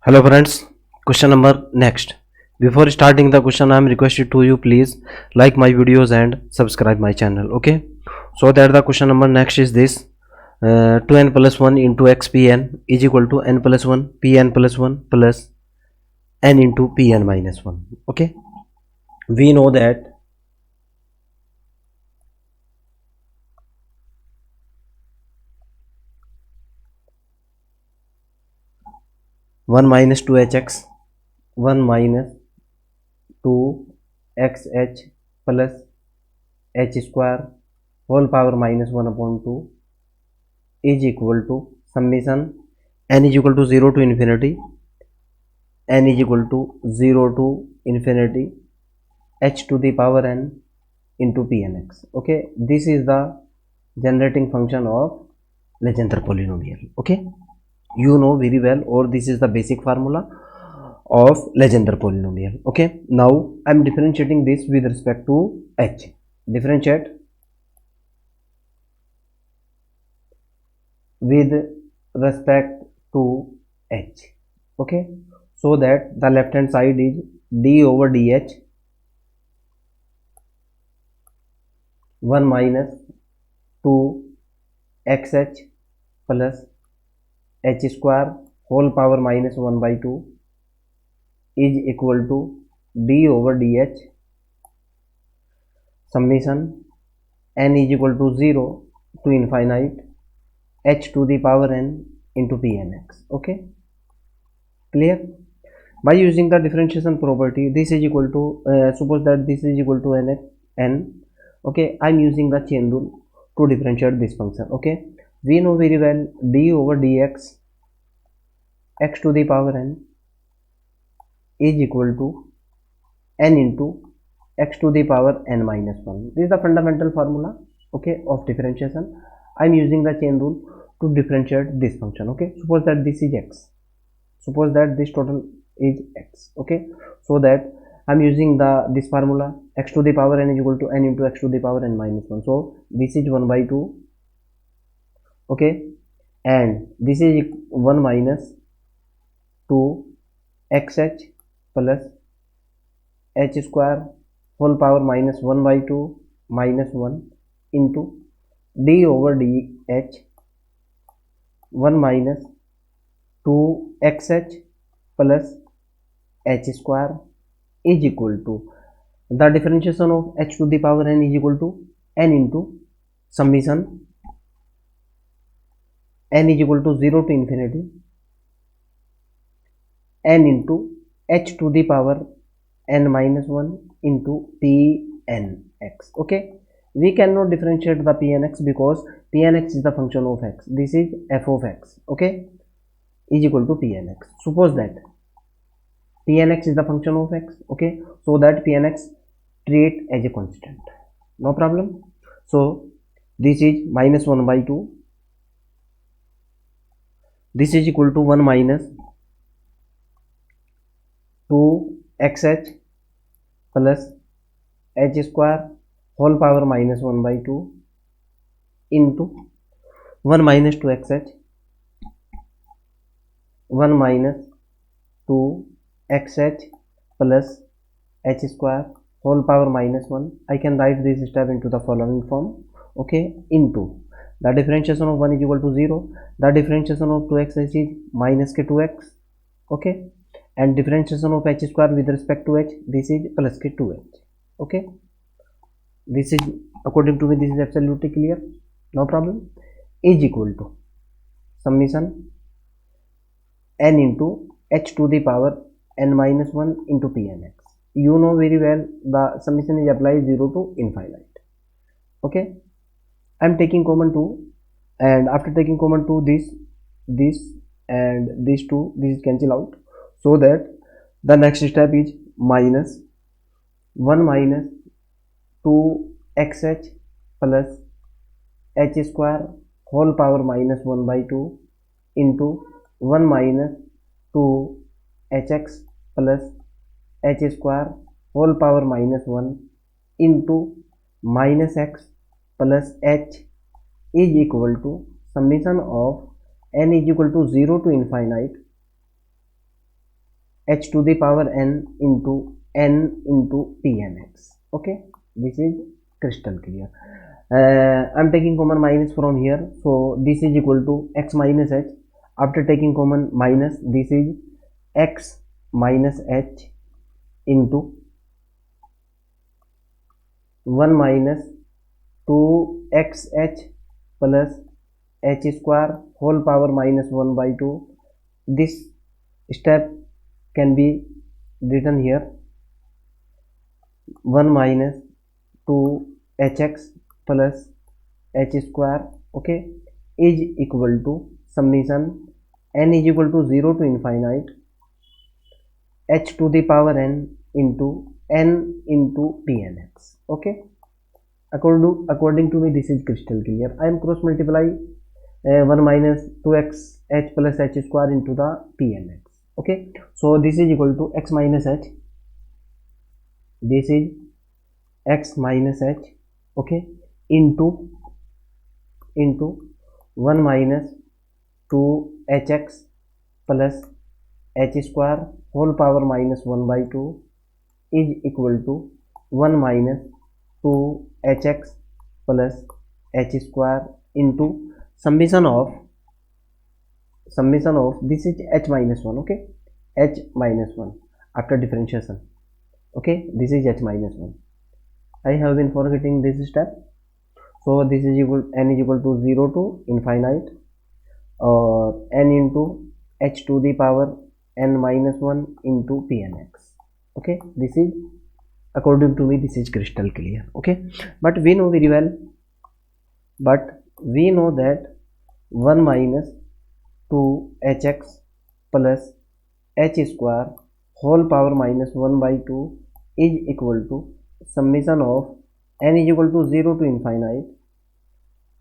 Hello friends, question number next. Before starting the question, I am requested to you please like my videos and subscribe my channel. Okay, so that the question number next is this: 2n plus 1 into x pn is equal to n plus 1 pn plus 1 plus n into pn minus 1. Okay, we know that 1 minus 2hx 1 minus 2xh plus h square whole power minus 1 upon 2 is equal to summation n is equal to 0 to infinity n is equal to 0 to infinity h to the power n into pnx. Okay, this is the generating function of Legendre polynomial. Okay, you know very well, or this is the basic formula of Legendre polynomial. Okay, now I am differentiating this with respect to h. Differentiate with respect to h. Okay, so that the left hand side is d over dh 1 minus 2xh plus h square whole power minus 1 by 2 is equal to d over dh summation n is equal to 0 to infinite h to the power n into pnx. Okay, clear? By using the differentiation property, this is equal to suppose that this is equal to n. Okay, I'm using the chain rule to differentiate this function. Okay, we know very well d over dx x to the power n is equal to n into x to the power n minus 1. This is the fundamental formula, okay, of differentiation. I'm using the chain rule to differentiate this function. Okay, suppose that this is x, suppose that this total is x. Okay, so that I'm using this formula x to the power n is equal to n into x to the power n minus 1. So this is 1 by 2. Okay, and this is 1 minus 2xh plus h square whole power minus 1 by 2 minus 1 into d over dh 1 minus 2xh plus h square is equal to the differentiation of h to the power n is equal to n into summation n is equal to 0 to infinity n into h to the power n minus 1 into pnx. Okay, we cannot differentiate the pnx because pnx is the function of x. This is f of x. Okay, is equal to pnx. Suppose that pnx is the function of x. Okay, so that pnx treat as a constant, no problem. So this is minus 1 by 2, this is equal to 1 minus 2xh plus h square whole power minus 1 by 2 into 1 minus 2xh 1 minus 2xh plus h square whole power minus 1. I can write this step into the following form. Okay, into the differentiation of 1 is equal to 0, the differentiation of 2xh is minus k 2x. Okay, and differentiation of h square with respect to h, this is plus k 2h. Okay, this is according to me this is absolutely clear, no problem. Is equal to summation n into h to the power n minus 1 into pnx. You know very well the summation is applied 0 to infinite. Okay, I am taking common 2, and after taking common 2, this and these two, this is cancel out, so that the next step is minus 1 minus 2xh plus h square whole power minus 1 by 2 into 1 minus 2hx plus h square whole power minus 1 into minus x plus h is equal to summation of n is equal to 0 to infinite h to the power n into pnx. Okay, this is crystal clear. I'm taking common minus from here, so this is equal to x minus h. After taking common minus, this is x minus h into 1 minus 2xh plus h square whole power minus 1 by 2. This step can be written here, 1 minus 2hx plus h square, okay, is equal to summation n is equal to 0 to infinite h to the power n into pnx. Okay, according to me this is crystal clear. I am cross multiply 1 minus 2x h plus h square into the pnx. Okay, so this is equal to x minus h, this is x minus h, okay, into 1 minus 2hx plus h square whole power minus 1 by 2 is equal to 1 minus 2hx plus h square into summation of this is h minus 1. Okay, h minus 1 after differentiation. Okay, this is h minus 1. I have been forgetting this step. So this is equal, n is equal to 0 to infinite or n into h to the power n minus 1 into pnx. Okay, this is, according to me, this is crystal clear. Okay, but we know very well, that 1 minus 2hx plus h square whole power minus 1 by 2 is equal to summation of n is equal to 0 to infinite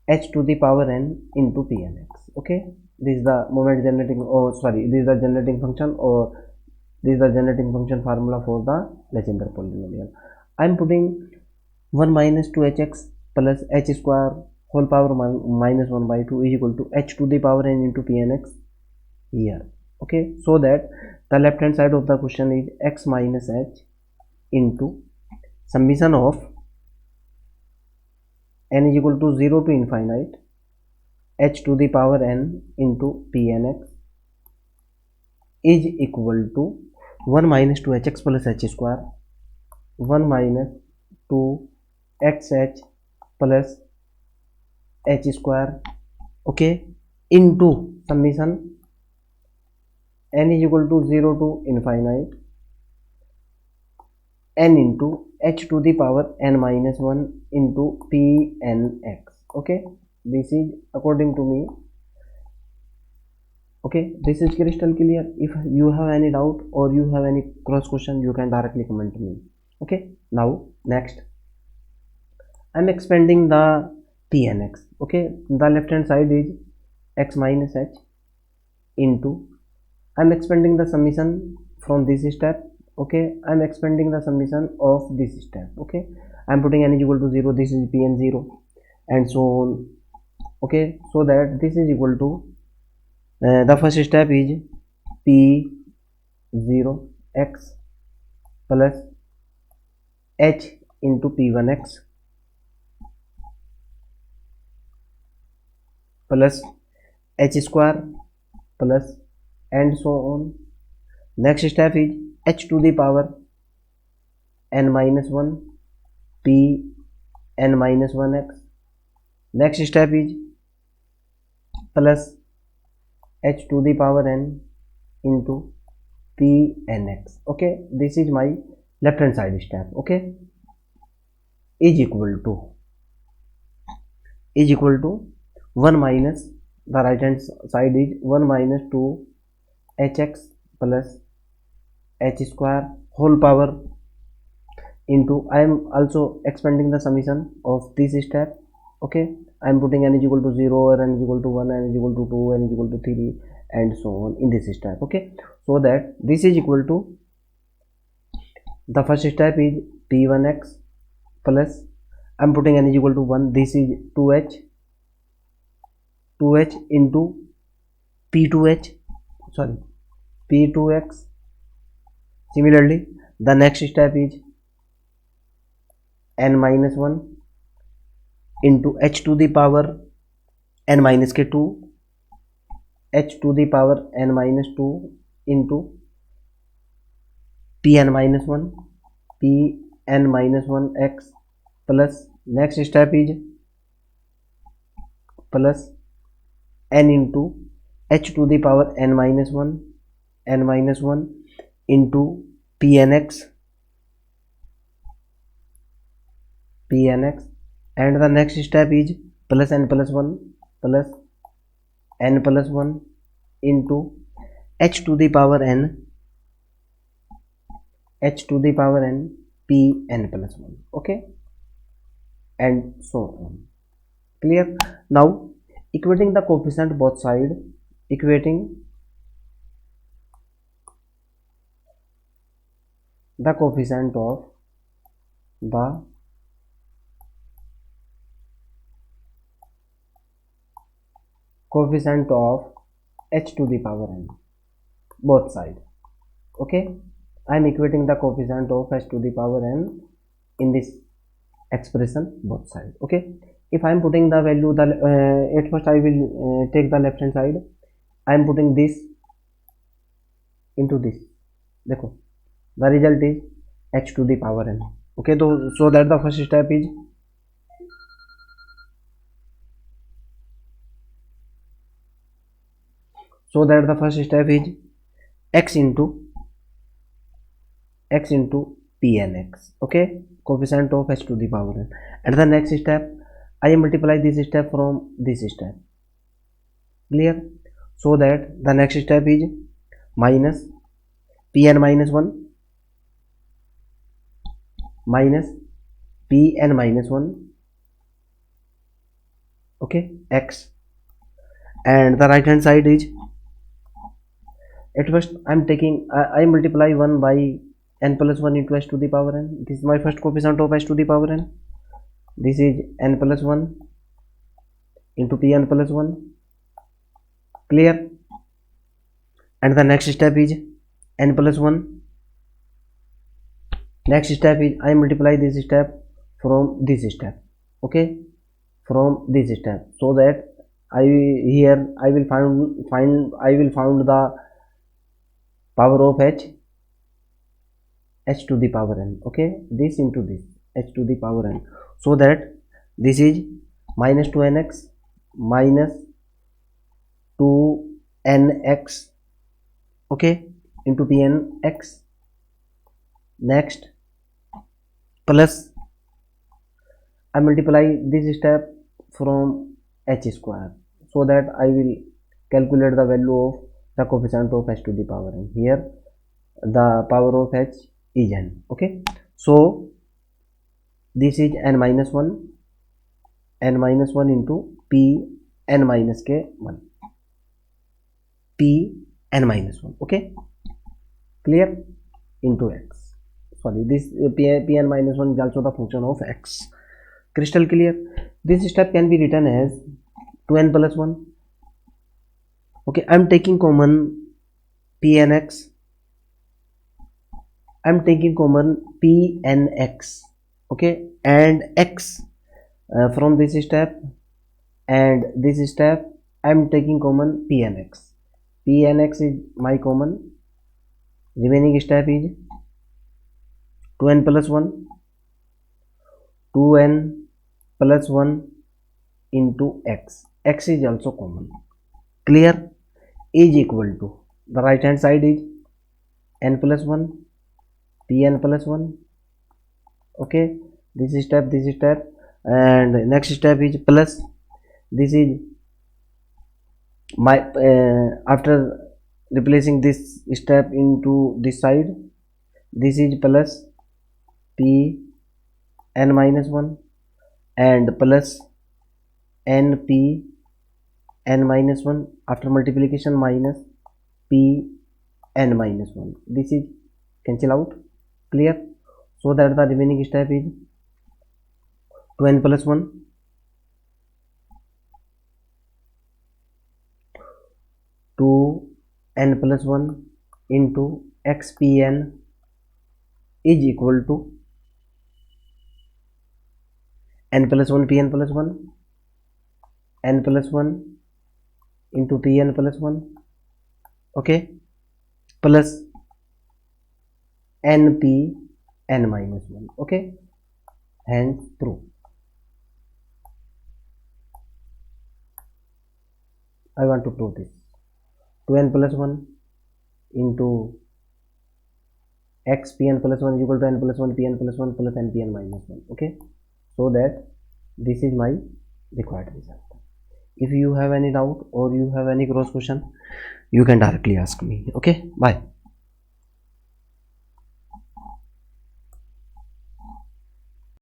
h to the power n into pnx. Okay, this is the moment generating, this is the generating function, or this is the generating function formula for the Legendre polynomial. I am putting 1 minus 2hx plus h square whole power minus 1 by 2 is equal to h to the power n into pnx here. Okay, so that the left hand side of the question is x minus h into summation of n is equal to 0 to infinite h to the power n into pnx is equal to 1 minus 2hx plus h square 1 minus 2xh plus h square, okay, into summation n is equal to 0 to infinite n into h to the power n minus 1 into pnx. Okay, this is according to me. Okay, this is crystal clear. If you have any doubt or you have any cross question, you can directly comment to me. Okay, now next I'm expanding the pnx. Okay, the left hand side is x minus h into, I'm expanding the summation from this step. Okay, I'm expanding the summation of this step. Okay, I'm putting n is equal to 0, this is pn 0 and so on. Okay, so that this is equal to the first step is p0 x plus h into p1x plus h square plus and so on. Next step is h to the power n minus 1 p n minus 1x. Next step is plus h to the power n into pnx. Okay, this is my left hand side step. Okay, is equal to 1 minus, the right hand side is 1 minus 2 hx plus h square whole power into, I am also expanding the summation of this step. Okay, I am putting n is equal to 0 or n is equal to 1, n is equal to 2, n is equal to 3 and so on in this step. Okay, so that this is equal to, the first step is p1x plus, I am putting n is equal to 1, this is 2h into p2h, sorry, p2x Similarly, the next step is n minus 1 into h to the power n minus के 2, h to the power n minus 2 into pn minus 1 pn minus 1 x plus next step is plus n into h to the power n minus 1 into pnx and the next step is plus n plus 1 plus n plus 1 into h to the power n pn plus 1. Okay, and so on. Clear? Now equating the coefficient both side, equating the coefficient of h to the power n both side. Okay, I am equating the coefficient of h to the power n in this expression both side. Okay, if I am putting the value at first I will take the left hand side. I am putting this into this. देखो, the result is h to the power n. Okay, so that the first step is x into pnx. Okay, coefficient of h to the power n. And the next step, I multiply this step from this step. Clear? So that the next step is minus pn minus 1 minus pn minus 1. Okay, x, and the right hand side is, at first I multiply 1 by n plus 1 into h to the power n. This is my first coefficient of h to the power n. This is n plus 1 into pn plus 1. Clear? And the next step is n plus 1. Next step is I multiply this step from this step. Okay, from this step, so that I will find the power of h to the power n. Okay, this into this h to the power n, so that this is minus 2nx minus 2nx. Okay, into pnx. Next, plus I multiply this step from h square, so that I will calculate the value of the coefficient of h to the power n. Here the power of h is n. Okay, so this is n minus 1 into p n minus k 1 p n minus 1. Okay, clear? Into x. Sorry, this pn minus 1 is also the function of x. Crystal clear? This step can be written as 2n plus 1. Okay, I am taking common pnx. I am taking common pnx. Okay, and x from this step and this step I am taking common pnx. Pnx is my common. Remaining step is 2n plus 1 into x. X is also common. Clear? Is equal to, the right hand side is n plus 1 pn plus 1. Okay, this step, and next step is plus, this is my after replacing this step into this side, this is plus p n minus 1 and plus np n minus 1 after multiplication minus p n minus 1. This is cancel out. Clear? So that the remaining step is 2n plus 1 to n plus 1 into xpn is equal to n plus 1 pn plus 1 n plus 1 into pn plus 1, okay, plus np n minus 1, okay, hence true. I want to prove this. 2n plus 1 into x pn plus 1 is equal to n plus 1 pn plus 1 plus npn minus 1, okay, so that this is my required result. If you have any doubt or you have any cross question, you can directly ask me. Okay, bye.